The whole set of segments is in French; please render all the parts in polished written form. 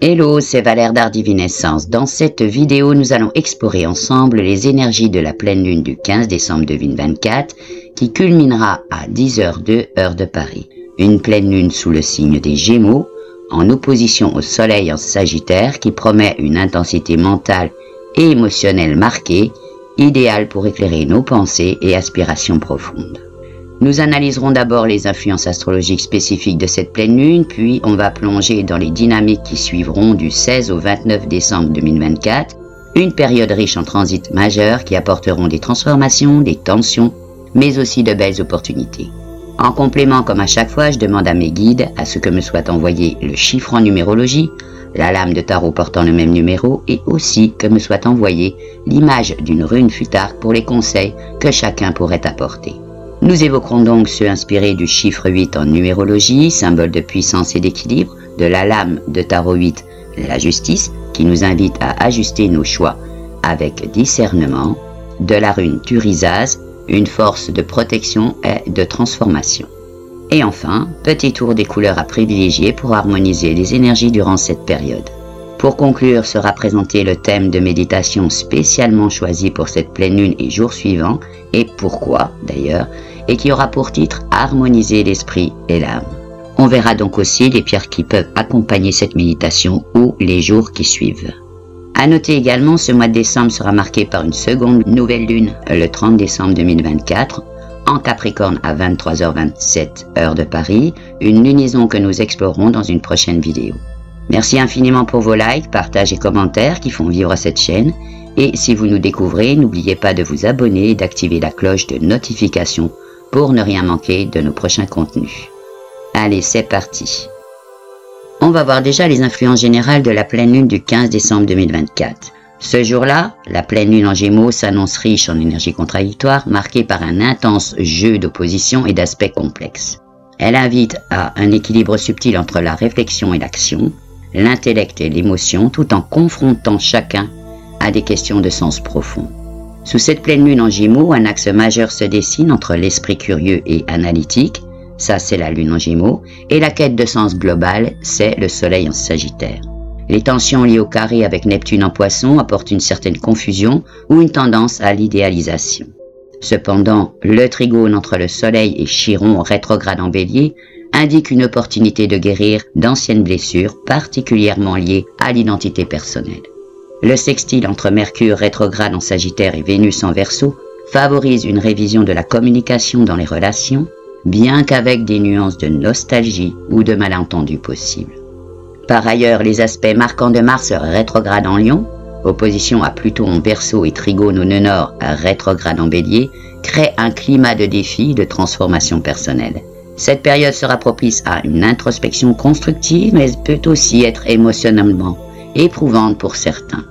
Hello, c'est Valère d'Art Divinescence. Dans cette vidéo, nous allons explorer ensemble les énergies de la pleine lune du 15 décembre 2024 qui culminera à 10h02 heure de Paris. Une pleine lune sous le signe des Gémeaux, en opposition au soleil en Sagittaire qui promet une intensité mentale et émotionnelle marquée, idéale pour éclairer nos pensées et aspirations profondes. Nous analyserons d'abord les influences astrologiques spécifiques de cette pleine lune, puis on va plonger dans les dynamiques qui suivront du 16 au 29 décembre 2024, une période riche en transits majeurs qui apporteront des transformations, des tensions, mais aussi de belles opportunités. En complément, comme à chaque fois, je demande à mes guides à ce que me soit envoyé le chiffre en numérologie, la lame de tarot portant le même numéro et aussi que me soit envoyé l'image d'une rune futarque pour les conseils que chacun pourrait apporter. Nous évoquerons donc ceux inspirés du chiffre 8 en numérologie, symbole de puissance et d'équilibre, de la lame de tarot 8, la justice, qui nous invite à ajuster nos choix avec discernement, de la rune Turisaz, une force de protection et de transformation. Et enfin, petit tour des couleurs à privilégier pour harmoniser les énergies durant cette période. Pour conclure, sera présenté le thème de méditation spécialement choisi pour cette pleine lune et jours suivants, et pourquoi d'ailleurs, et qui aura pour titre « Harmoniser l'esprit et l'âme ». On verra donc aussi les pierres qui peuvent accompagner cette méditation ou les jours qui suivent. À noter également, ce mois de décembre sera marqué par une seconde nouvelle lune, le 30 décembre 2024, en Capricorne à 23h27 heure de Paris, une lunaison que nous explorerons dans une prochaine vidéo. Merci infiniment pour vos likes, partages et commentaires qui font vivre cette chaîne. Et si vous nous découvrez, n'oubliez pas de vous abonner et d'activer la cloche de notification pour ne rien manquer de nos prochains contenus. Allez, c'est parti. On va voir déjà les influences générales de la pleine lune du 15 décembre 2024. Ce jour-là, la pleine lune en Gémeaux s'annonce riche en énergie contradictoire, marquée par un intense jeu d'opposition et d'aspects complexes. Elle invite à un équilibre subtil entre la réflexion et l'action, l'intellect et l'émotion, tout en confrontant chacun à des questions de sens profond. Sous cette pleine lune en Gémeaux, un axe majeur se dessine entre l'esprit curieux et analytique, ça c'est la lune en Gémeaux, et la quête de sens global, c'est le soleil en Sagittaire. Les tensions liées au carré avec Neptune en Poisson apportent une certaine confusion ou une tendance à l'idéalisation. Cependant, le trigone entre le soleil et Chiron rétrograde en Bélier indique une opportunité de guérir d'anciennes blessures particulièrement liées à l'identité personnelle. Le sextile entre Mercure rétrograde en Sagittaire et Vénus en Verseau favorise une révision de la communication dans les relations, bien qu'avec des nuances de nostalgie ou de malentendus possibles. Par ailleurs, les aspects marquants de Mars rétrograde en Lion, opposition à Pluton en Verseau et trigone au nœud nord rétrograde en Bélier, créent un climat de défi et de transformation personnelle. Cette période sera propice à une introspection constructive, mais peut aussi être émotionnellement éprouvante pour certains.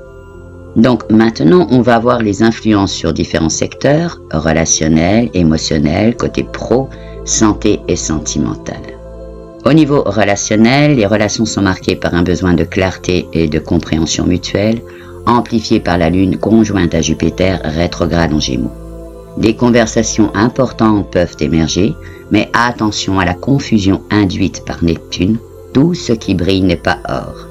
Donc maintenant, on va voir les influences sur différents secteurs, relationnels, émotionnels, côté pro, santé et sentimental. Au niveau relationnel, les relations sont marquées par un besoin de clarté et de compréhension mutuelle, amplifié par la lune conjointe à Jupiter rétrograde en Gémeaux. Des conversations importantes peuvent émerger, mais attention à la confusion induite par Neptune, tout ce qui brille n'est pas or.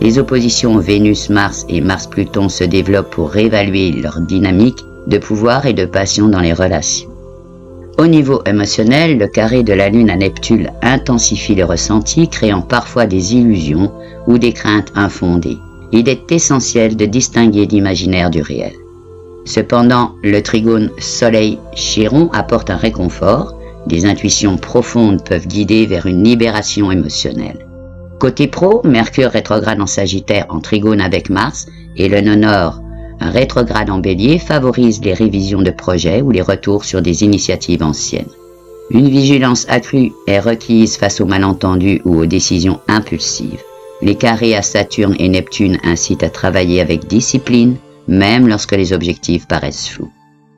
Les oppositions Vénus-Mars et Mars-Pluton se développent pour réévaluer leur dynamique de pouvoir et de passion dans les relations. Au niveau émotionnel, le carré de la Lune à Neptune intensifie les ressentis, créant parfois des illusions ou des craintes infondées. Il est essentiel de distinguer l'imaginaire du réel. Cependant, le trigone Soleil-Chiron apporte un réconfort, des intuitions profondes peuvent guider vers une libération émotionnelle. Côté pro, Mercure rétrograde en Sagittaire en trigone avec Mars et le nœud nord, un rétrograde en Bélier, favorise les révisions de projets ou les retours sur des initiatives anciennes. Une vigilance accrue est requise face aux malentendus ou aux décisions impulsives. Les carrés à Saturne et Neptune incitent à travailler avec discipline, même lorsque les objectifs paraissent flous.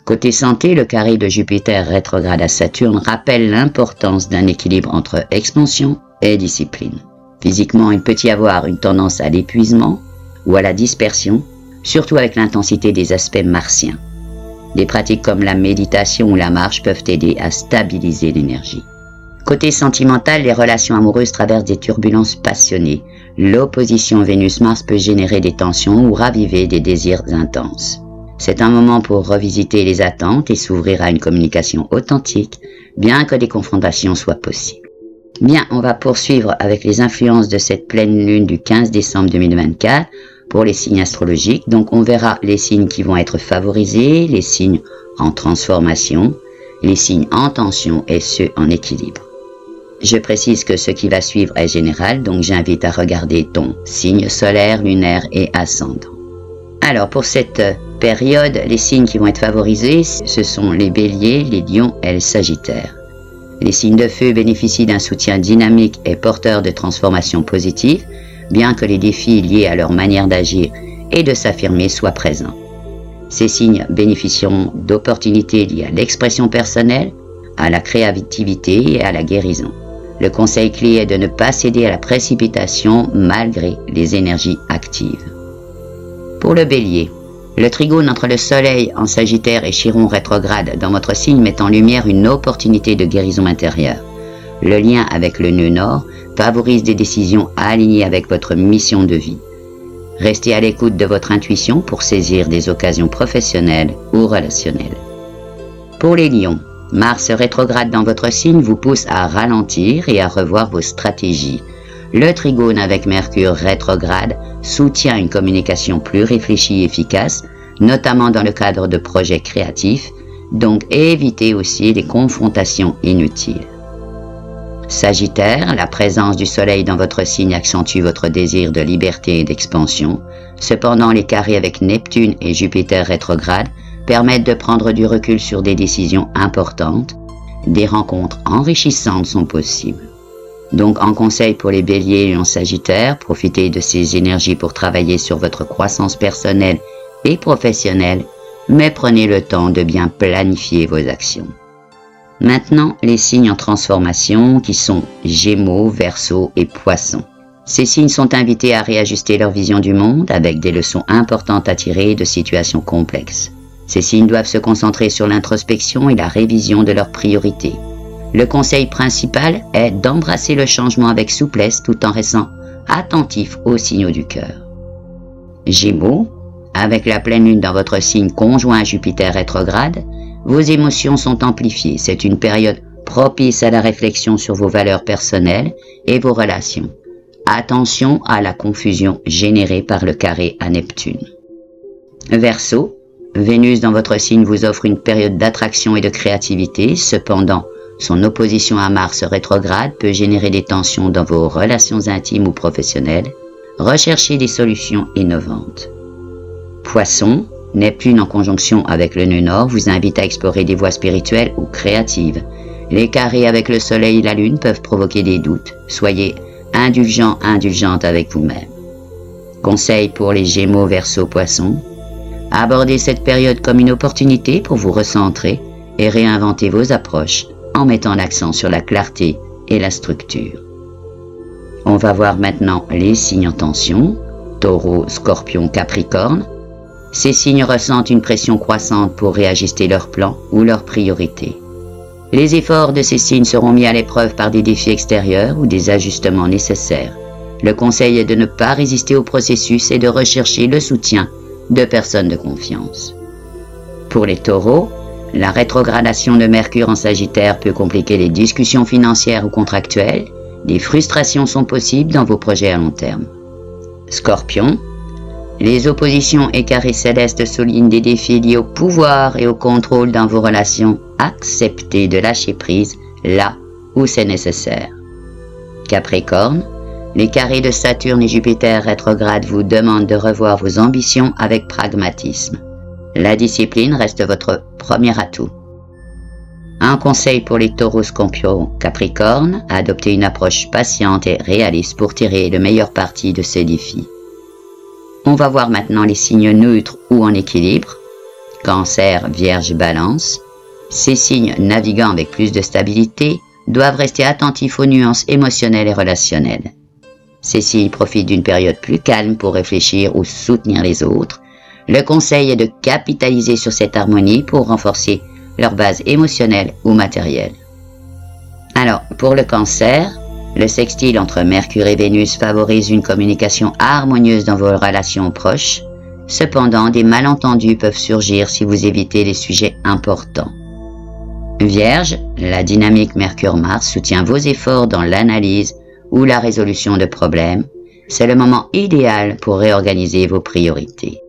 Côté santé, le carré de Jupiter rétrograde à Saturne rappelle l'importance d'un équilibre entre expansion et discipline. Physiquement, il peut y avoir une tendance à l'épuisement ou à la dispersion, surtout avec l'intensité des aspects martiens. Des pratiques comme la méditation ou la marche peuvent aider à stabiliser l'énergie. Côté sentimental, les relations amoureuses traversent des turbulences passionnées. L'opposition Vénus-Mars peut générer des tensions ou raviver des désirs intenses. C'est un moment pour revisiter les attentes et s'ouvrir à une communication authentique, bien que des confrontations soient possibles. Bien, on va poursuivre avec les influences de cette pleine lune du 15 décembre 2024 pour les signes astrologiques. Donc on verra les signes qui vont être favorisés, les signes en transformation, les signes en tension et ceux en équilibre. Je précise que ce qui va suivre est général, donc j'invite à regarder ton signe solaire, lunaire et ascendant. Alors pour cette période, les signes qui vont être favorisés, ce sont les béliers, les lions et les sagittaires. Les signes de feu bénéficient d'un soutien dynamique et porteur de transformations positives, bien que les défis liés à leur manière d'agir et de s'affirmer soient présents. Ces signes bénéficieront d'opportunités liées à l'expression personnelle, à la créativité et à la guérison. Le conseil clé est de ne pas céder à la précipitation malgré les énergies actives. Pour le bélier, le trigone entre le soleil en Sagittaire et Chiron rétrograde dans votre signe met en lumière une opportunité de guérison intérieure. Le lien avec le nœud nord favorise des décisions alignées avec votre mission de vie. Restez à l'écoute de votre intuition pour saisir des occasions professionnelles ou relationnelles. Pour les lions, Mars rétrograde dans votre signe vous pousse à ralentir et à revoir vos stratégies. Le trigone avec Mercure rétrograde soutient une communication plus réfléchie et efficace, notamment dans le cadre de projets créatifs, donc évitez aussi les confrontations inutiles. Sagittaire, la présence du soleil dans votre signe accentue votre désir de liberté et d'expansion. Cependant, les carrés avec Neptune et Jupiter rétrograde permettent de prendre du recul sur des décisions importantes. Des rencontres enrichissantes sont possibles. Donc, en conseil pour les béliers et en Sagittaire, profitez de ces énergies pour travailler sur votre croissance personnelle et professionnelle, mais prenez le temps de bien planifier vos actions. Maintenant, les signes en transformation qui sont Gémeaux, Verseau et Poissons. Ces signes sont invités à réajuster leur vision du monde avec des leçons importantes à tirer de situations complexes. Ces signes doivent se concentrer sur l'introspection et la révision de leurs priorités. Le conseil principal est d'embrasser le changement avec souplesse tout en restant attentif aux signaux du cœur. Gémeaux, avec la pleine lune dans votre signe conjoint à Jupiter rétrograde, vos émotions sont amplifiées. C'est une période propice à la réflexion sur vos valeurs personnelles et vos relations. Attention à la confusion générée par le carré à Neptune. Verseau, Vénus dans votre signe vous offre une période d'attraction et de créativité. Cependant, son opposition à Mars rétrograde peut générer des tensions dans vos relations intimes ou professionnelles. Recherchez des solutions innovantes. Poisson, Neptune en conjonction avec le nœud nord vous invite à explorer des voies spirituelles ou créatives. Les carrés avec le soleil et la lune peuvent provoquer des doutes. Soyez indulgent, indulgente avec vous-même. Conseil pour les Gémeaux, Verseau, Poissons. Abordez cette période comme une opportunité pour vous recentrer et réinventer vos approches en mettant l'accent sur la clarté et la structure. On va voir maintenant les signes en tension, Taureau, Scorpion, Capricorne. Ces signes ressentent une pression croissante pour réajuster leurs plans ou leurs priorités. Les efforts de ces signes seront mis à l'épreuve par des défis extérieurs ou des ajustements nécessaires. Le conseil est de ne pas résister au processus et de rechercher le soutien de personnes de confiance. Pour les taureaux, la rétrogradation de Mercure en Sagittaire peut compliquer les discussions financières ou contractuelles. Des frustrations sont possibles dans vos projets à long terme. Scorpion, les oppositions et carrés célestes soulignent des défis liés au pouvoir et au contrôle dans vos relations. Acceptez de lâcher prise là où c'est nécessaire. Capricorne, les carrés de Saturne et Jupiter rétrograde vous demandent de revoir vos ambitions avec pragmatisme. La discipline reste votre premier atout. Un conseil pour les taureaux, Scorpion, Capricorne, adoptez une approche patiente et réaliste pour tirer le meilleur parti de ces défis. On va voir maintenant les signes neutres ou en équilibre. Cancer, Vierge, Balance. Ces signes naviguant avec plus de stabilité doivent rester attentifs aux nuances émotionnelles et relationnelles. Ces signes profitent d'une période plus calme pour réfléchir ou soutenir les autres. Le conseil est de capitaliser sur cette harmonie pour renforcer leur base émotionnelle ou matérielle. Alors, pour le Cancer, le sextile entre Mercure et Vénus favorise une communication harmonieuse dans vos relations proches. Cependant, des malentendus peuvent surgir si vous évitez les sujets importants. Vierge, la dynamique Mercure-Mars soutient vos efforts dans l'analyse ou la résolution de problèmes. C'est le moment idéal pour réorganiser vos priorités.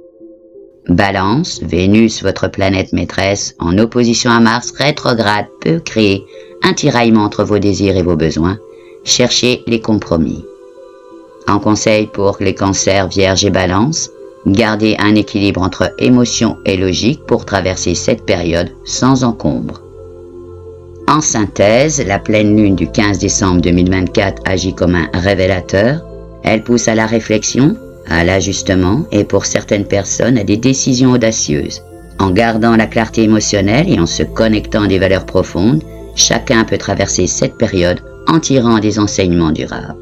Balance, Vénus, votre planète maîtresse, en opposition à Mars rétrograde, peut créer un tiraillement entre vos désirs et vos besoins. Cherchez les compromis. En conseil pour les cancers Vierge et Balance, gardez un équilibre entre émotion et logique pour traverser cette période sans encombre. En synthèse, la pleine lune du 15 décembre 2024 agit comme un révélateur. Elle pousse à la réflexion, à l'ajustement et pour certaines personnes à des décisions audacieuses. En gardant la clarté émotionnelle et en se connectant à des valeurs profondes, chacun peut traverser cette période en tirant des enseignements durables.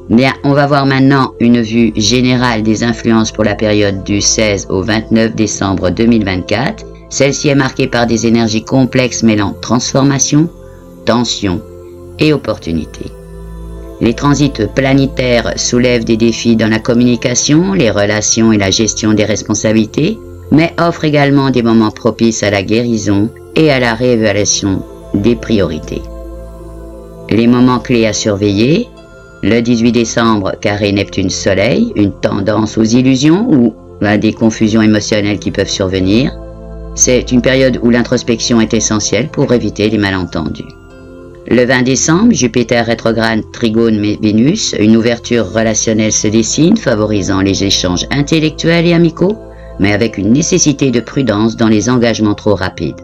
Bien, on va voir maintenant une vue générale des influences pour la période du 16 au 29 décembre 2024. Celle-ci est marquée par des énergies complexes mêlant transformation, tension et opportunité. Les transits planétaires soulèvent des défis dans la communication, les relations et la gestion des responsabilités, mais offrent également des moments propices à la guérison et à la réévaluation des priorités. Les moments clés à surveiller: le 18 décembre, carré Neptune-Soleil, une tendance aux illusions ou à des confusions émotionnelles qui peuvent survenir. C'est une période où l'introspection est essentielle pour éviter les malentendus. Le 20 décembre, Jupiter rétrograde trigone Vénus, une ouverture relationnelle se dessine, favorisant les échanges intellectuels et amicaux, mais avec une nécessité de prudence dans les engagements trop rapides.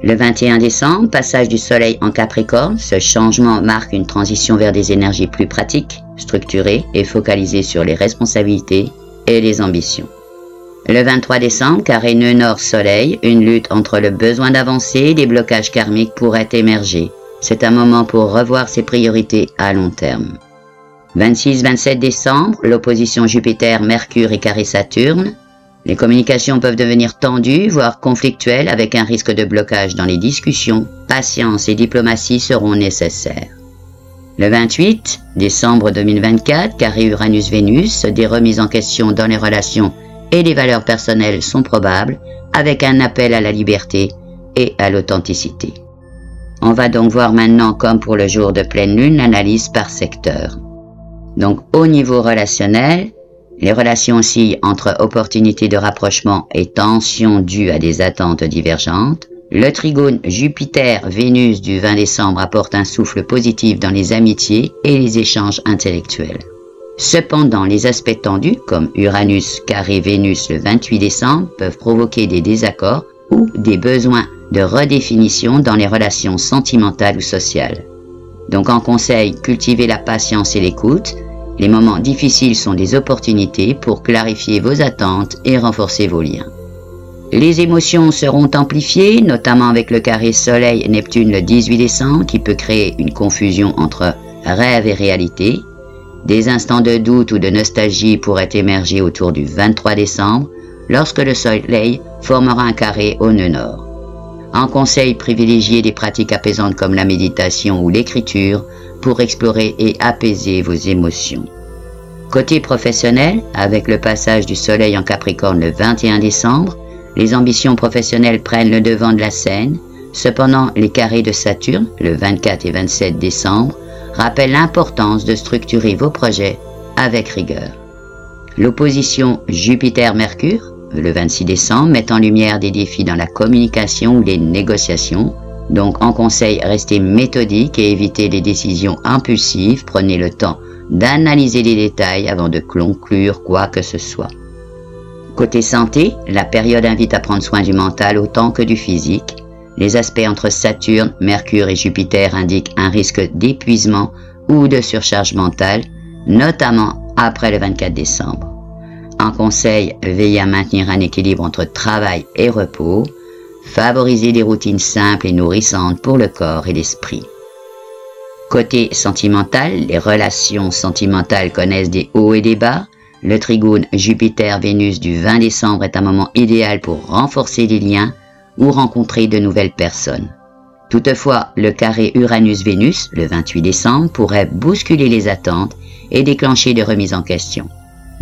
Le 21 décembre, passage du Soleil en Capricorne, ce changement marque une transition vers des énergies plus pratiques, structurées et focalisées sur les responsabilités et les ambitions. Le 23 décembre, carré nœud nord Soleil, une lutte entre le besoin d'avancer et des blocages karmiques pourrait émerger. C'est un moment pour revoir ses priorités à long terme. 26-27 décembre, l'opposition Jupiter-Mercure et carré Saturne. Les communications peuvent devenir tendues, voire conflictuelles, avec un risque de blocage dans les discussions. Patience et diplomatie seront nécessaires. Le 28 décembre 2024, carré Uranus-Vénus, des remises en question dans les relations et les valeurs personnelles sont probables, avec un appel à la liberté et à l'authenticité. On va donc voir maintenant, comme pour le jour de pleine lune, l'analyse par secteur. Donc au niveau relationnel, les relations oscillent entre opportunités de rapprochement et tensions dues à des attentes divergentes. Le trigone Jupiter-Vénus du 20 décembre apporte un souffle positif dans les amitiés et les échanges intellectuels. Cependant, les aspects tendus, comme Uranus carré Vénus le 28 décembre, peuvent provoquer des désaccords ou des besoins de redéfinition dans les relations sentimentales ou sociales. Donc en conseil, cultivez la patience et l'écoute. Les moments difficiles sont des opportunités pour clarifier vos attentes et renforcer vos liens. Les émotions seront amplifiées, notamment avec le carré Soleil-Neptune le 18 décembre qui peut créer une confusion entre rêve et réalité. Des instants de doute ou de nostalgie pourraient émerger autour du 23 décembre lorsque le Soleil formera un carré au nœud nord. En conseil, privilégiez des pratiques apaisantes comme la méditation ou l'écriture pour explorer et apaiser vos émotions. Côté professionnel, avec le passage du Soleil en Capricorne le 21 décembre, les ambitions professionnelles prennent le devant de la scène. Cependant, les carrés de Saturne, le 24 et 27 décembre, rappellent l'importance de structurer vos projets avec rigueur. L'opposition Jupiter-Mercure, le 26 décembre, met en lumière des défis dans la communication ou les négociations. Donc, en conseil, restez méthodique et évitez les décisions impulsives. Prenez le temps d'analyser les détails avant de conclure quoi que ce soit. Côté santé, la période invite à prendre soin du mental autant que du physique. Les aspects entre Saturne, Mercure et Jupiter indiquent un risque d'épuisement ou de surcharge mentale, notamment après le 24 décembre. En conseil, veillez à maintenir un équilibre entre travail et repos. Favorisez des routines simples et nourrissantes pour le corps et l'esprit. Côté sentimental, les relations sentimentales connaissent des hauts et des bas. Le trigone Jupiter-Vénus du 20 décembre est un moment idéal pour renforcer les liens ou rencontrer de nouvelles personnes. Toutefois, le carré Uranus-Vénus, le 28 décembre, pourrait bousculer les attentes et déclencher des remises en question.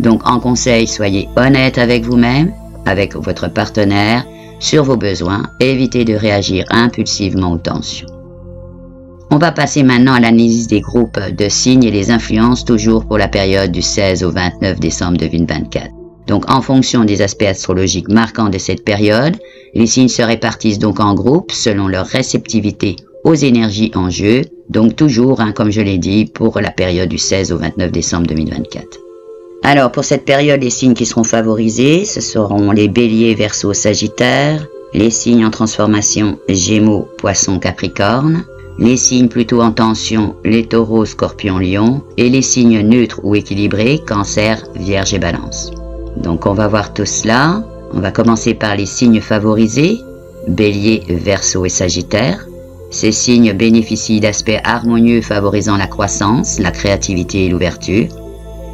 Donc, en conseil, soyez honnête avec vous-même, avec votre partenaire, sur vos besoins, et évitez de réagir impulsivement aux tensions. On va passer maintenant à l'analyse des groupes de signes et les influences, toujours pour la période du 16 au 29 décembre 2024. Donc, en fonction des aspects astrologiques marquants de cette période, les signes se répartissent donc en groupes selon leur réceptivité aux énergies en jeu, donc toujours, comme je l'ai dit, pour la période du 16 au 29 décembre 2024. Alors, pour cette période, les signes qui seront favorisés, ce seront les béliers, verseaux, sagittaires, les signes en transformation, gémeaux, poissons, capricorne, les signes plutôt en tension, les taureaux, scorpions, lions, et les signes neutres ou équilibrés, cancer, vierge et balance. Donc on va voir tout cela. On va commencer par les signes favorisés, bélier, verseau et sagittaire. Ces signes bénéficient d'aspects harmonieux favorisant la croissance, la créativité et l'ouverture.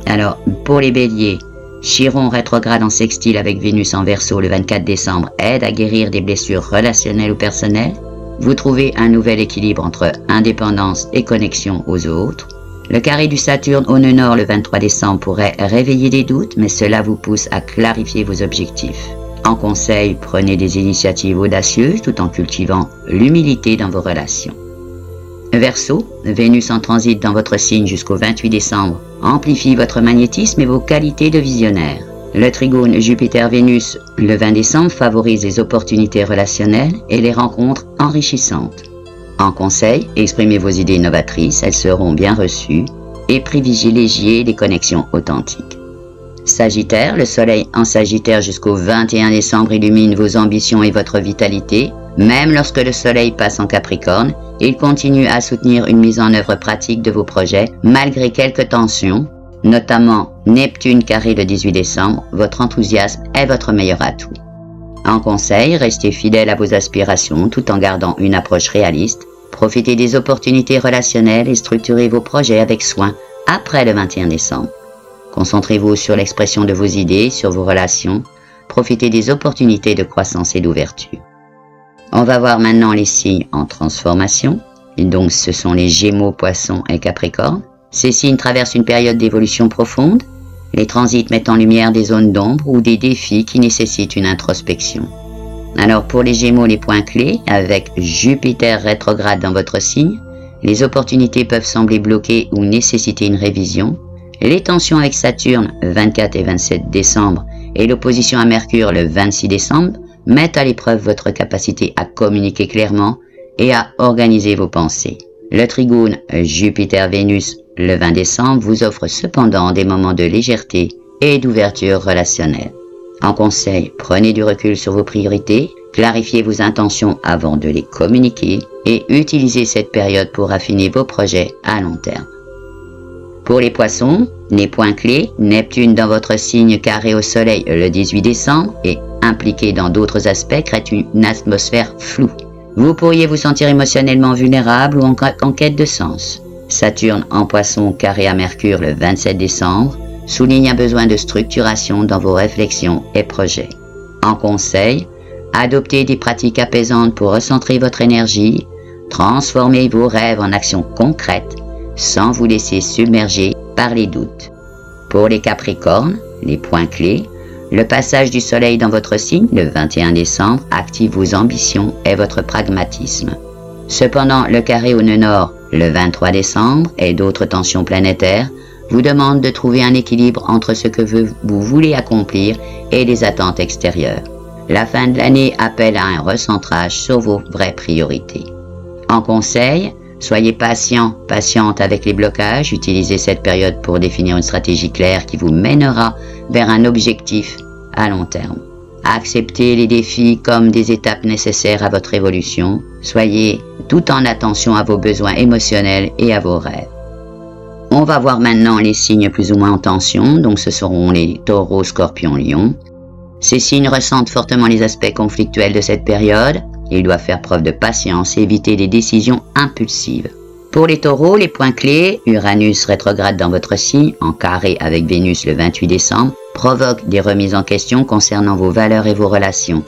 Alors pour les béliers, Chiron rétrograde en sextile avec Vénus en verseau le 24 décembre aide à guérir des blessures relationnelles ou personnelles. Vous trouvez un nouvel équilibre entre indépendance et connexion aux autres. Le carré du Saturne au nœud nord le 23 décembre pourrait réveiller des doutes, mais cela vous pousse à clarifier vos objectifs. En conseil, prenez des initiatives audacieuses tout en cultivant l'humilité dans vos relations. Verseau, Vénus en transit dans votre signe jusqu'au 28 décembre amplifie votre magnétisme et vos qualités de visionnaire. Le trigone Jupiter-Vénus le 20 décembre favorise les opportunités relationnelles et les rencontres enrichissantes. En conseil, exprimez vos idées novatrices, elles seront bien reçues, et privilégiez des connexions authentiques. Sagittaire, le soleil en Sagittaire jusqu'au 21 décembre illumine vos ambitions et votre vitalité. Même lorsque le soleil passe en Capricorne, il continue à soutenir une mise en œuvre pratique de vos projets, malgré quelques tensions, notamment Neptune carré le 18 décembre, votre enthousiasme est votre meilleur atout. En conseil, restez fidèle à vos aspirations tout en gardant une approche réaliste. Profitez des opportunités relationnelles et structurez vos projets avec soin après le 21 décembre. Concentrez-vous sur l'expression de vos idées, sur vos relations. Profitez des opportunités de croissance et d'ouverture. On va voir maintenant les signes en transformation. Et donc, ce sont les Gémeaux, Poissons et Capricorne. Ces signes traversent une période d'évolution profonde. Les transits mettent en lumière des zones d'ombre ou des défis qui nécessitent une introspection. Alors pour les Gémeaux, les points clés, avec Jupiter rétrograde dans votre signe, les opportunités peuvent sembler bloquées ou nécessiter une révision. Les tensions avec Saturne, 24 et 27 décembre, et l'opposition à Mercure, le 26 décembre, mettent à l'épreuve votre capacité à communiquer clairement et à organiser vos pensées. Le trigone Jupiter-Vénus, le 20 décembre, vous offre cependant des moments de légèreté et d'ouverture relationnelle. En conseil, prenez du recul sur vos priorités, clarifiez vos intentions avant de les communiquer et utilisez cette période pour affiner vos projets à long terme. Pour les poissons, les points clés, Neptune dans votre signe carré au soleil le 18 décembre et impliqué dans d'autres aspects crée une atmosphère floue. Vous pourriez vous sentir émotionnellement vulnérable ou en quête de sens. Saturne en poisson carré à Mercure le 27 décembre souligne un besoin de structuration dans vos réflexions et projets. En conseil, adoptez des pratiques apaisantes pour recentrer votre énergie, transformez vos rêves en actions concrètes sans vous laisser submerger par les doutes. Pour les Capricornes, les points clés, le passage du soleil dans votre signe le 21 décembre active vos ambitions et votre pragmatisme. Cependant, le carré au nœud nord le 23 décembre et d'autres tensions planétaires vous demandent de trouver un équilibre entre ce que vous voulez accomplir et les attentes extérieures. La fin de l'année appelle à un recentrage sur vos vraies priorités. En conseil, soyez patiente avec les blocages, utilisez cette période pour définir une stratégie claire qui vous mènera vers un objectif à long terme. Acceptez les défis comme des étapes nécessaires à votre évolution. Soyez tout en attention à vos besoins émotionnels et à vos rêves. On va voir maintenant les signes plus ou moins en tension, donc ce seront les taureaux, scorpions, lions. Ces signes ressentent fortement les aspects conflictuels de cette période. Ils doivent faire preuve de patience et éviter des décisions impulsives. Pour les taureaux, les points clés, Uranus rétrograde dans votre signe, en carré avec Vénus le 28 décembre, provoque des remises en question concernant vos valeurs et vos relations.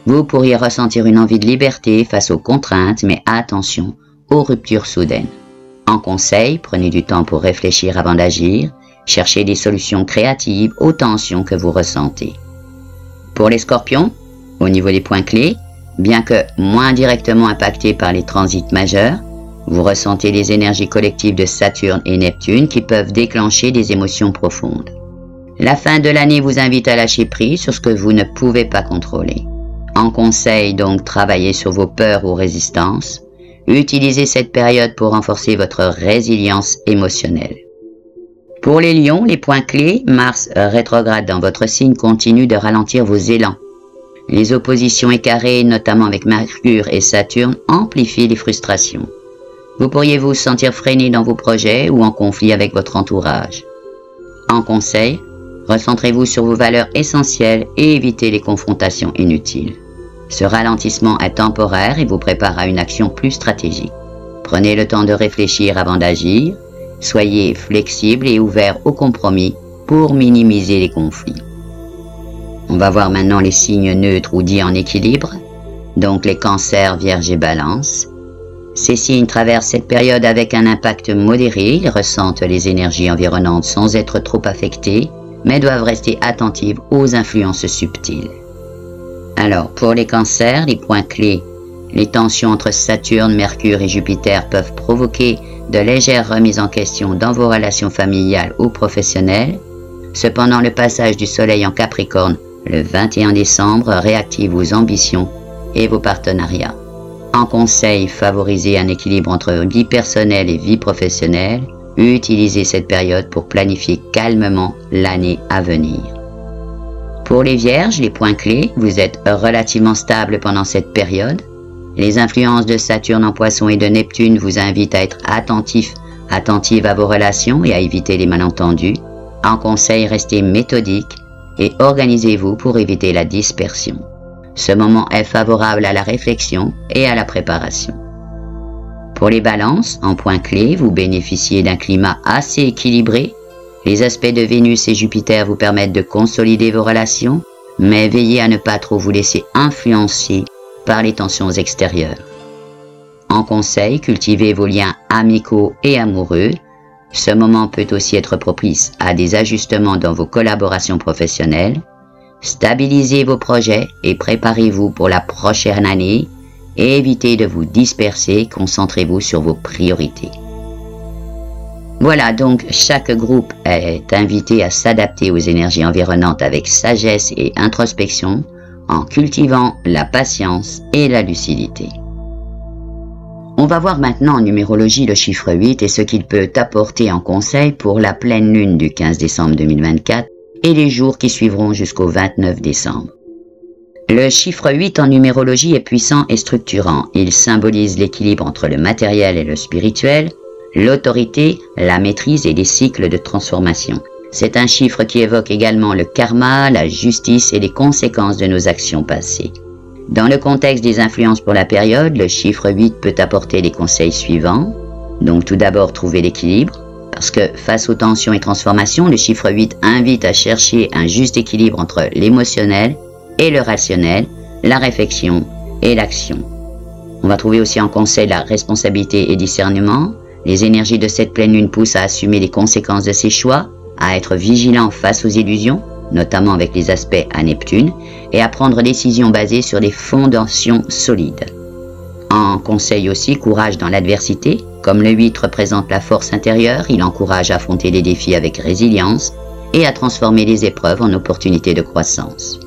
Vous pourriez ressentir une envie de liberté face aux contraintes, mais attention aux ruptures soudaines. En conseil, prenez du temps pour réfléchir avant d'agir, cherchez des solutions créatives aux tensions que vous ressentez. Pour les scorpions, au niveau des points clés, bien que moins directement impactés par les transits majeurs, vous ressentez les énergies collectives de Saturne et Neptune qui peuvent déclencher des émotions profondes. La fin de l'année vous invite à lâcher prise sur ce que vous ne pouvez pas contrôler. En conseil, donc, travaillez sur vos peurs ou résistances. Utilisez cette période pour renforcer votre résilience émotionnelle. Pour les lions, les points clés, Mars rétrograde dans votre signe continue de ralentir vos élans. Les oppositions écarées, notamment avec Mercure et Saturne, amplifient les frustrations. Vous pourriez vous sentir freiné dans vos projets ou en conflit avec votre entourage. En conseil, recentrez-vous sur vos valeurs essentielles et évitez les confrontations inutiles. Ce ralentissement est temporaire et vous prépare à une action plus stratégique. Prenez le temps de réfléchir avant d'agir, soyez flexible et ouvert au compromis pour minimiser les conflits. On va voir maintenant les signes neutres ou dits en équilibre, donc les cancers, vierges et balances. Ces signes traversent cette période avec un impact modéré, ils ressentent les énergies environnantes sans être trop affectés, mais doivent rester attentifs aux influences subtiles. Alors, pour les cancers, les points clés, les tensions entre Saturne, Mercure et Jupiter peuvent provoquer de légères remises en question dans vos relations familiales ou professionnelles. Cependant, le passage du Soleil en Capricorne le 21 décembre réactive vos ambitions et vos partenariats. En conseil, favorisez un équilibre entre vie personnelle et vie professionnelle. Utilisez cette période pour planifier calmement l'année à venir. Pour les vierges, les points clés, vous êtes relativement stable pendant cette période. Les influences de Saturne en Poisson et de Neptune vous invitent à être attentive à vos relations et à éviter les malentendus. En conseil, restez méthodique et organisez-vous pour éviter la dispersion. Ce moment est favorable à la réflexion et à la préparation. Pour les balances, en point clé, vous bénéficiez d'un climat assez équilibré. Les aspects de Vénus et Jupiter vous permettent de consolider vos relations, mais veillez à ne pas trop vous laisser influencer par les tensions extérieures. En conseil, cultivez vos liens amicaux et amoureux. Ce moment peut aussi être propice à des ajustements dans vos collaborations professionnelles. Stabilisez vos projets et préparez-vous pour la prochaine année. Et évitez de vous disperser, concentrez-vous sur vos priorités. Voilà, donc chaque groupe est invité à s'adapter aux énergies environnantes avec sagesse et introspection, en cultivant la patience et la lucidité. On va voir maintenant en numérologie le chiffre 8 et ce qu'il peut apporter en conseil pour la pleine lune du 15 décembre 2024 et les jours qui suivront jusqu'au 29 décembre. Le chiffre 8 en numérologie est puissant et structurant. Il symbolise l'équilibre entre le matériel et le spirituel, l'autorité, la maîtrise et les cycles de transformation. C'est un chiffre qui évoque également le karma, la justice et les conséquences de nos actions passées. Dans le contexte des influences pour la période, le chiffre 8 peut apporter les conseils suivants. Donc tout d'abord, trouver l'équilibre, parce que face aux tensions et transformations, le chiffre 8 invite à chercher un juste équilibre entre l'émotionnel et le rationnel, la réflexion et l'action. On va trouver aussi en conseil la responsabilité et discernement. Les énergies de cette pleine lune poussent à assumer les conséquences de ses choix, à être vigilant face aux illusions, notamment avec les aspects à Neptune, et à prendre des décisions basées sur des fondations solides. En conseil aussi, courage dans l'adversité. Comme le 8 représente la force intérieure, il encourage à affronter les défis avec résilience et à transformer les épreuves en opportunités de croissance.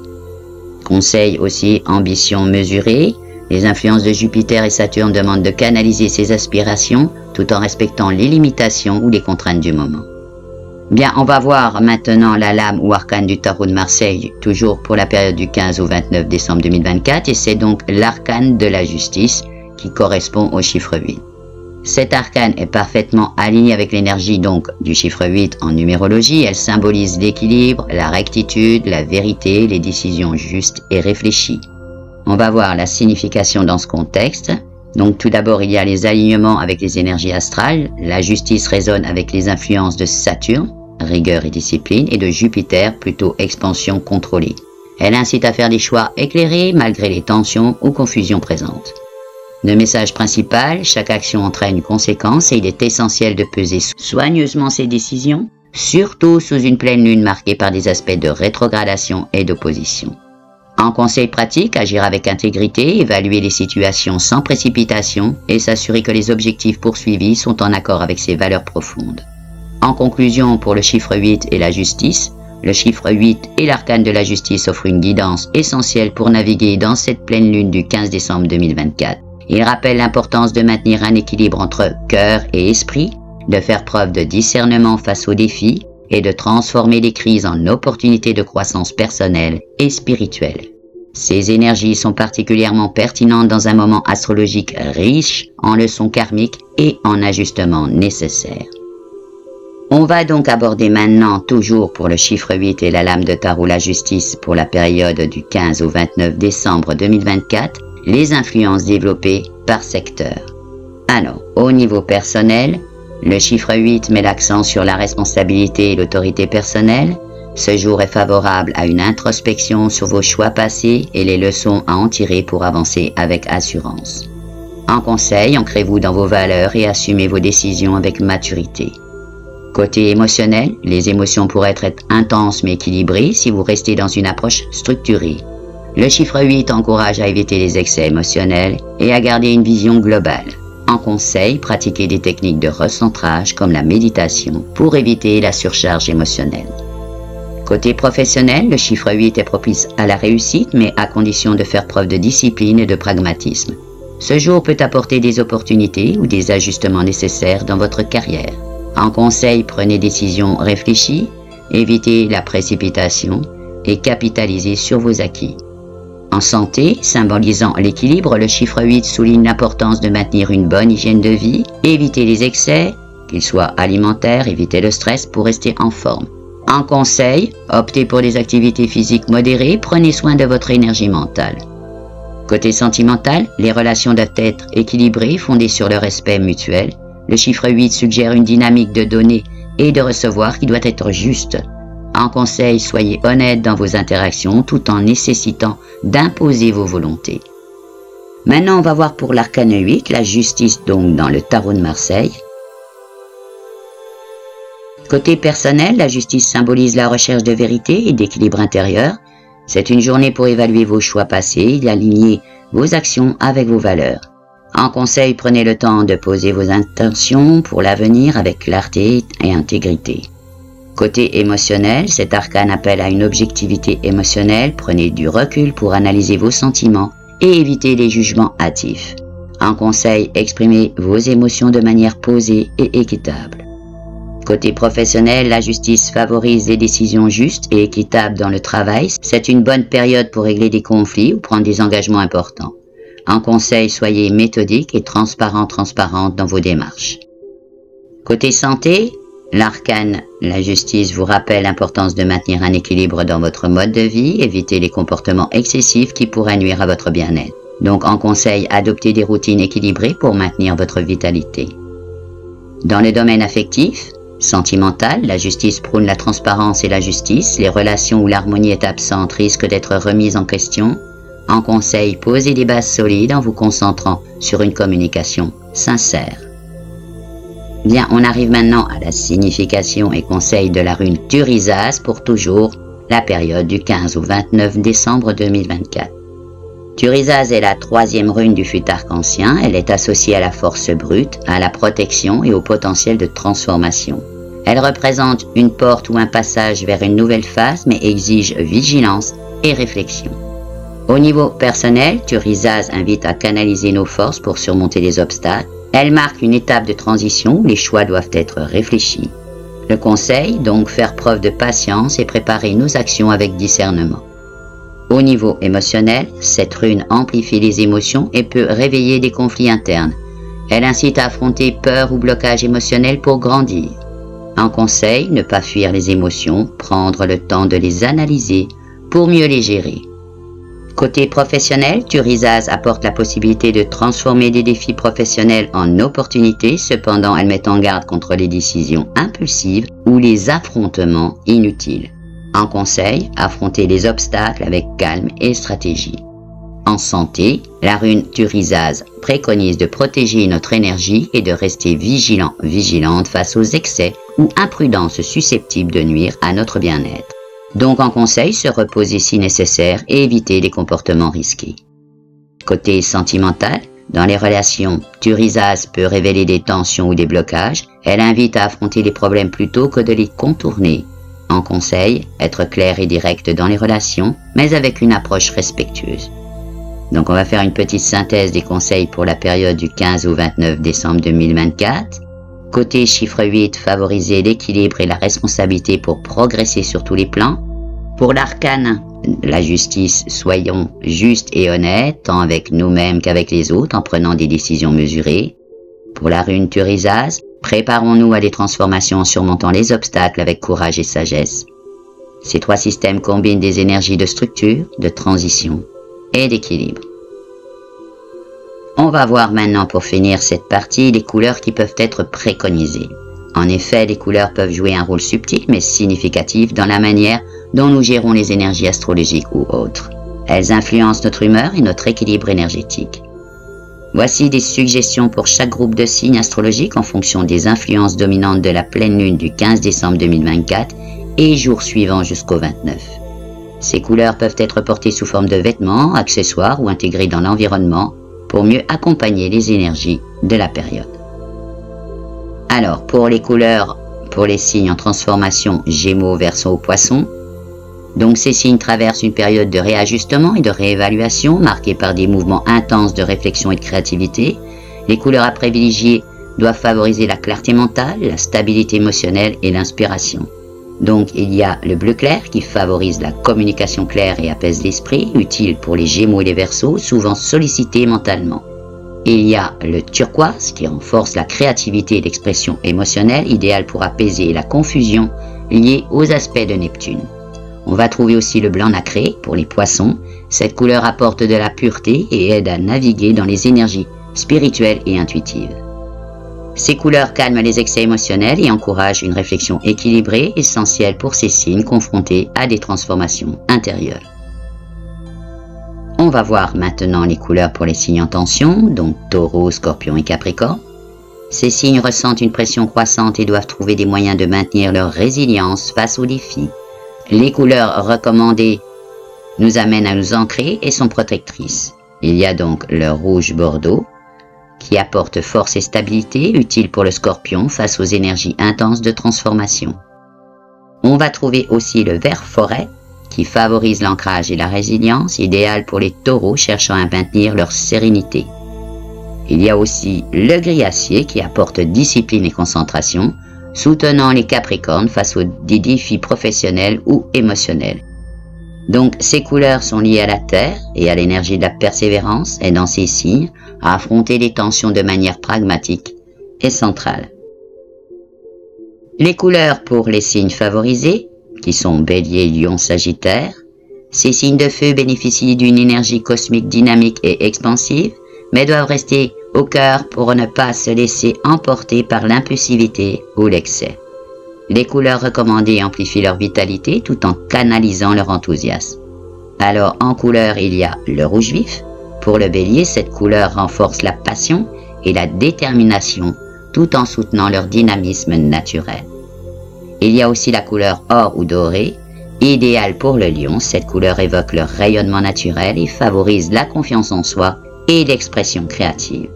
Conseil aussi, ambition mesurée. Les influences de Jupiter et Saturne demandent de canaliser ses aspirations tout en respectant les limitations ou les contraintes du moment. Bien, on va voir maintenant la lame ou arcane du tarot de Marseille, toujours pour la période du 15 au 29 décembre 2024, et c'est donc l'arcane de la justice qui correspond au chiffre 8. Cet arcane est parfaitement aligné avec l'énergie donc du chiffre 8 en numérologie. Elle symbolise l'équilibre, la rectitude, la vérité, les décisions justes et réfléchies. On va voir la signification dans ce contexte. Donc tout d'abord, il y a les alignements avec les énergies astrales. La justice résonne avec les influences de Saturne, rigueur et discipline, et de Jupiter, plutôt expansion contrôlée. Elle incite à faire des choix éclairés malgré les tensions ou confusions présentes. Le message principal, chaque action entraîne une conséquence et il est essentiel de peser soigneusement ses décisions, surtout sous une pleine lune marquée par des aspects de rétrogradation et d'opposition. En conseil pratique, agir avec intégrité, évaluer les situations sans précipitation et s'assurer que les objectifs poursuivis sont en accord avec ses valeurs profondes. En conclusion, pour le chiffre 8 et la justice, le chiffre 8 et l'arcane de la justice offrent une guidance essentielle pour naviguer dans cette pleine lune du 15 décembre 2024. Il rappelle l'importance de maintenir un équilibre entre cœur et esprit, de faire preuve de discernement face aux défis et de transformer les crises en opportunités de croissance personnelle et spirituelle. Ces énergies sont particulièrement pertinentes dans un moment astrologique riche en leçons karmiques et en ajustements nécessaires. On va donc aborder maintenant, toujours pour le chiffre 8 et la lame de tarot la justice pour la période du 15 au 29 décembre 2024, les influences développées par secteur. Alors, au niveau personnel, le chiffre 8 met l'accent sur la responsabilité et l'autorité personnelle. Ce jour est favorable à une introspection sur vos choix passés et les leçons à en tirer pour avancer avec assurance. En conseil, ancrez-vous dans vos valeurs et assumez vos décisions avec maturité. Côté émotionnel, les émotions pourraient être intenses mais équilibrées si vous restez dans une approche structurée. Le chiffre 8 encourage à éviter les excès émotionnels et à garder une vision globale. En conseil, pratiquez des techniques de recentrage comme la méditation pour éviter la surcharge émotionnelle. Côté professionnel, le chiffre 8 est propice à la réussite mais à condition de faire preuve de discipline et de pragmatisme. Ce jour peut apporter des opportunités ou des ajustements nécessaires dans votre carrière. En conseil, prenez des décisions réfléchies, évitez la précipitation et capitalisez sur vos acquis. En santé, symbolisant l'équilibre, le chiffre 8 souligne l'importance de maintenir une bonne hygiène de vie, éviter les excès, qu'ils soient alimentaires, éviter le stress pour rester en forme. En conseil, optez pour des activités physiques modérées, prenez soin de votre énergie mentale. Côté sentimental, les relations doivent être équilibrées, fondées sur le respect mutuel. Le chiffre 8 suggère une dynamique de donner et de recevoir qui doit être juste. En conseil, soyez honnête dans vos interactions tout en nécessitant d'imposer vos volontés. Maintenant, on va voir pour l'arcane 8, la justice donc dans le tarot de Marseille. Côté personnel, la justice symbolise la recherche de vérité et d'équilibre intérieur. C'est une journée pour évaluer vos choix passés et aligner vos actions avec vos valeurs. En conseil, prenez le temps de poser vos intentions pour l'avenir avec clarté et intégrité. Côté émotionnel, cet arcane appelle à une objectivité émotionnelle, prenez du recul pour analyser vos sentiments et éviter les jugements hâtifs. En conseil, exprimez vos émotions de manière posée et équitable. Côté professionnel, la justice favorise des décisions justes et équitables dans le travail. C'est une bonne période pour régler des conflits ou prendre des engagements importants. En conseil, soyez méthodique et transparente dans vos démarches. Côté santé, l'arcane, la justice, vous rappelle l'importance de maintenir un équilibre dans votre mode de vie, éviter les comportements excessifs qui pourraient nuire à votre bien-être. Donc en conseil, adoptez des routines équilibrées pour maintenir votre vitalité. Dans le domaine affectif, sentimental, la justice prône la transparence et la justice. Les relations où l'harmonie est absente risquent d'être remises en question. En conseil, posez des bases solides en vous concentrant sur une communication sincère. Bien, on arrive maintenant à la signification et conseil de la rune Thurisaz pour toujours la période du 15 au 29 décembre 2024. Thurisaz est la troisième rune du fut arc-ancien. Elle est associée à la force brute, à la protection et au potentiel de transformation. Elle représente une porte ou un passage vers une nouvelle phase, mais exige vigilance et réflexion. Au niveau personnel, Thurisaz invite à canaliser nos forces pour surmonter les obstacles. Elle marque une étape de transition où les choix doivent être réfléchis. Le conseil, donc, faire preuve de patience et préparer nos actions avec discernement. Au niveau émotionnel, cette rune amplifie les émotions et peut réveiller des conflits internes. Elle incite à affronter peur ou blocage émotionnel pour grandir. En conseil, ne pas fuir les émotions, prendre le temps de les analyser pour mieux les gérer. Côté professionnel, Thurisaz apporte la possibilité de transformer des défis professionnels en opportunités, cependant elle met en garde contre les décisions impulsives ou les affrontements inutiles. En conseil, affronter les obstacles avec calme et stratégie. En santé, la rune Thurisaz préconise de protéger notre énergie et de rester vigilante face aux excès ou imprudences susceptibles de nuire à notre bien-être. Donc en conseil, se reposer si nécessaire et éviter les comportements risqués. Côté sentimental, dans les relations, Thurisaz peut révéler des tensions ou des blocages. Elle invite à affronter les problèmes plutôt que de les contourner. En conseil, être clair et direct dans les relations, mais avec une approche respectueuse. Donc on va faire une petite synthèse des conseils pour la période du 15 au 29 décembre 2024. Côté chiffre 8, favoriser l'équilibre et la responsabilité pour progresser sur tous les plans. Pour l'arcane, la justice, soyons justes et honnêtes, tant avec nous-mêmes qu'avec les autres, en prenant des décisions mesurées. Pour la rune Thurisaz, préparons-nous à des transformations en surmontant les obstacles avec courage et sagesse. Ces trois systèmes combinent des énergies de structure, de transition et d'équilibre. On va voir maintenant pour finir cette partie les couleurs qui peuvent être préconisées. En effet, les couleurs peuvent jouer un rôle subtil mais significatif dans la manière dont nous gérons les énergies astrologiques ou autres. Elles influencent notre humeur et notre équilibre énergétique. Voici des suggestions pour chaque groupe de signes astrologiques en fonction des influences dominantes de la pleine lune du 15 décembre 2024 et jours suivants jusqu'au 29. Ces couleurs peuvent être portées sous forme de vêtements, accessoires ou intégrées dans l'environnement pour mieux accompagner les énergies de la période. Alors, pour les couleurs, pour les signes en transformation Gémeaux, Verseau, Poissons, donc ces signes traversent une période de réajustement et de réévaluation marquée par des mouvements intenses de réflexion et de créativité. Les couleurs à privilégier doivent favoriser la clarté mentale, la stabilité émotionnelle et l'inspiration. Donc il y a le bleu clair qui favorise la communication claire et apaise l'esprit, utile pour les Gémeaux et les Verseaux, souvent sollicités mentalement. Il y a le turquoise qui renforce la créativité et l'expression émotionnelle, idéal pour apaiser la confusion liée aux aspects de Neptune. On va trouver aussi le blanc nacré pour les Poissons. Cette couleur apporte de la pureté et aide à naviguer dans les énergies spirituelles et intuitives. Ces couleurs calment les excès émotionnels et encouragent une réflexion équilibrée, essentielle pour ces signes confrontés à des transformations intérieures. On va voir maintenant les couleurs pour les signes en tension, donc Taureau, Scorpion et Capricorne. Ces signes ressentent une pression croissante et doivent trouver des moyens de maintenir leur résilience face aux défis. Les couleurs recommandées nous amènent à nous ancrer et sont protectrices. Il y a donc le rouge bordeaux, qui apporte force et stabilité, utile pour le Scorpion face aux énergies intenses de transformation. On va trouver aussi le vert forêt, qui favorise l'ancrage et la résilience, idéal pour les Taureaux cherchant à maintenir leur sérénité. Il y a aussi le gris acier qui apporte discipline et concentration, soutenant les Capricornes face aux défis professionnels ou émotionnels. Donc ces couleurs sont liées à la Terre et à l'énergie de la persévérance, aidant ces signes à affronter les tensions de manière pragmatique et centrale. Les couleurs pour les signes favorisés, qui sont Bélier, Lion, Sagittaire, ces signes de feu bénéficient d'une énergie cosmique dynamique et expansive, mais doivent rester au cœur pour ne pas se laisser emporter par l'impulsivité ou l'excès. Les couleurs recommandées amplifient leur vitalité tout en canalisant leur enthousiasme. Alors en couleur, il y a le rouge vif. Pour le Bélier, cette couleur renforce la passion et la détermination tout en soutenant leur dynamisme naturel. Il y a aussi la couleur or ou doré, idéale pour le Lion. Cette couleur évoque leur rayonnement naturel et favorise la confiance en soi et l'expression créative.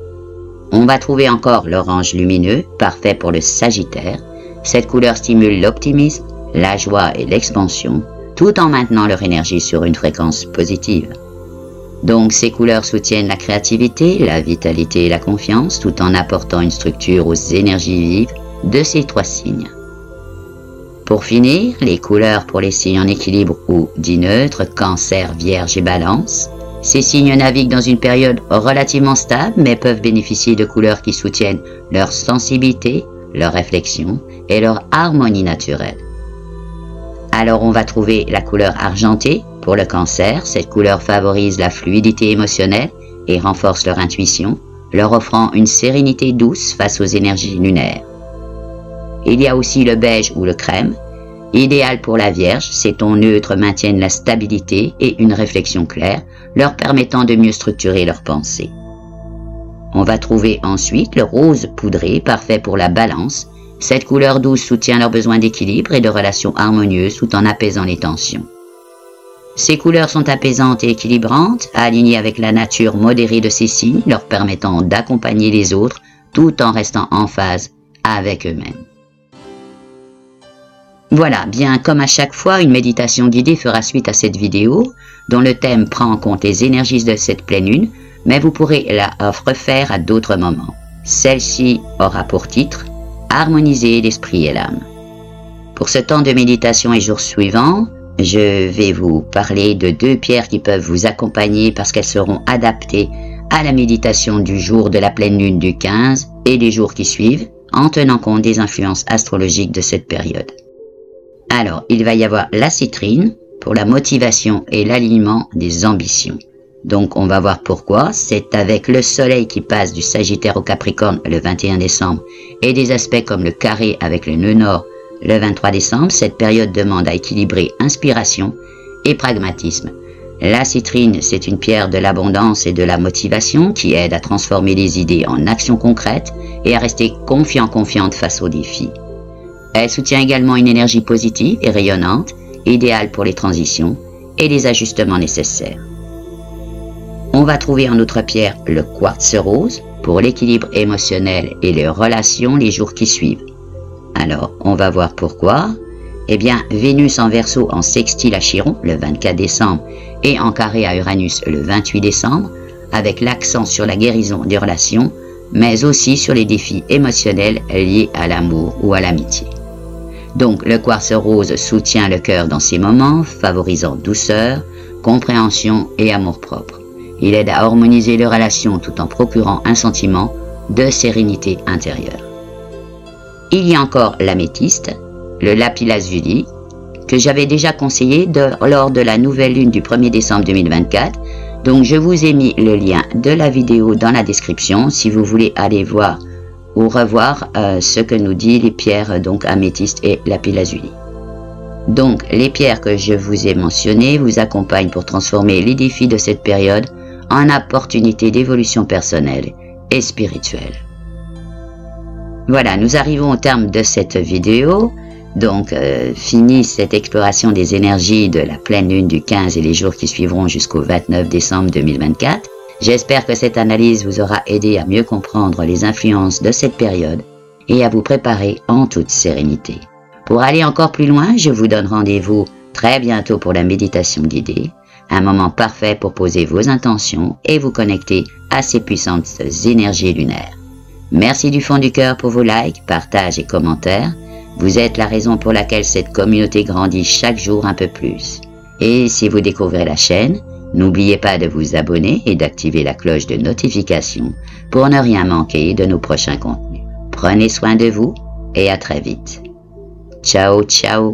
On va trouver encore l'orange lumineux, parfait pour le Sagittaire. Cette couleur stimule l'optimisme, la joie et l'expansion, tout en maintenant leur énergie sur une fréquence positive. Donc ces couleurs soutiennent la créativité, la vitalité et la confiance, tout en apportant une structure aux énergies vives de ces trois signes. Pour finir, les couleurs pour les signes en équilibre ou dits neutres, Cancer, Vierge et Balance. Ces signes naviguent dans une période relativement stable, mais peuvent bénéficier de couleurs qui soutiennent leur sensibilité, leur réflexion et leur harmonie naturelle. Alors on va trouver la couleur argentée pour le Cancer. Cette couleur favorise la fluidité émotionnelle et renforce leur intuition, leur offrant une sérénité douce face aux énergies lunaires. Il y a aussi le beige ou le crème, Idéal pour la Vierge, ces tons neutres maintiennent la stabilité et une réflexion claire, leur permettant de mieux structurer leurs pensées. On va trouver ensuite le rose poudré, parfait pour la Balance. Cette couleur douce soutient leurs besoins d'équilibre et de relations harmonieuses tout en apaisant les tensions. Ces couleurs sont apaisantes et équilibrantes, alignées avec la nature modérée de ces signes, leur permettant d'accompagner les autres tout en restant en phase avec eux-mêmes. Voilà, bien comme à chaque fois, une méditation guidée fera suite à cette vidéo, dont le thème prend en compte les énergies de cette pleine lune, mais vous pourrez la refaire à d'autres moments. Celle-ci aura pour titre « Harmoniser l'esprit et l'âme ». Pour ce temps de méditation et jours suivants, je vais vous parler de 2 pierres qui peuvent vous accompagner parce qu'elles seront adaptées à la méditation du jour de la pleine lune du 15 et les jours qui suivent, en tenant compte des influences astrologiques de cette période. Alors, il va y avoir la citrine pour la motivation et l'alignement des ambitions. Donc, on va voir pourquoi. C'est avec le soleil qui passe du Sagittaire au Capricorne le 21 décembre et des aspects comme le carré avec le nœud nord le 23 décembre. Cette période demande à équilibrer inspiration et pragmatisme. La citrine, c'est une pierre de l'abondance et de la motivation qui aide à transformer les idées en actions concrètes et à rester confiante face aux défis. Elle soutient également une énergie positive et rayonnante, idéale pour les transitions et les ajustements nécessaires. On va trouver en autre pierre le quartz rose pour l'équilibre émotionnel et les relations les jours qui suivent. Alors, on va voir pourquoi. Eh bien, Vénus en Verseau en sextile à Chiron le 24 décembre et en carré à Uranus le 28 décembre, avec l'accent sur la guérison des relations, mais aussi sur les défis émotionnels liés à l'amour ou à l'amitié. Donc, le quartz rose soutient le cœur dans ces moments, favorisant douceur, compréhension et amour-propre. Il aide à harmoniser les relations tout en procurant un sentiment de sérénité intérieure. Il y a encore l'améthyste, le lapis-lazuli, que j'avais déjà conseillé lors de la nouvelle lune du 1er décembre 2024. Donc, je vous ai mis le lien de la vidéo dans la description si vous voulez aller voir ou revoir ce que nous dit les pierres donc améthyste et lapis-lazuli. Donc, les pierres que je vous ai mentionnées vous accompagnent pour transformer les défis de cette période en opportunités d'évolution personnelle et spirituelle. Voilà, nous arrivons au terme de cette vidéo. Donc, fini cette exploration des énergies de la pleine lune du 15 et les jours qui suivront jusqu'au 29 décembre 2024. J'espère que cette analyse vous aura aidé à mieux comprendre les influences de cette période et à vous préparer en toute sérénité. Pour aller encore plus loin, je vous donne rendez-vous très bientôt pour la méditation guidée, un moment parfait pour poser vos intentions et vous connecter à ces puissantes énergies lunaires. Merci du fond du cœur pour vos likes, partages et commentaires. Vous êtes la raison pour laquelle cette communauté grandit chaque jour un peu plus. Et si vous découvrez la chaîne, n'oubliez pas de vous abonner et d'activer la cloche de notification pour ne rien manquer de nos prochains contenus. Prenez soin de vous et à très vite. Ciao, ciao.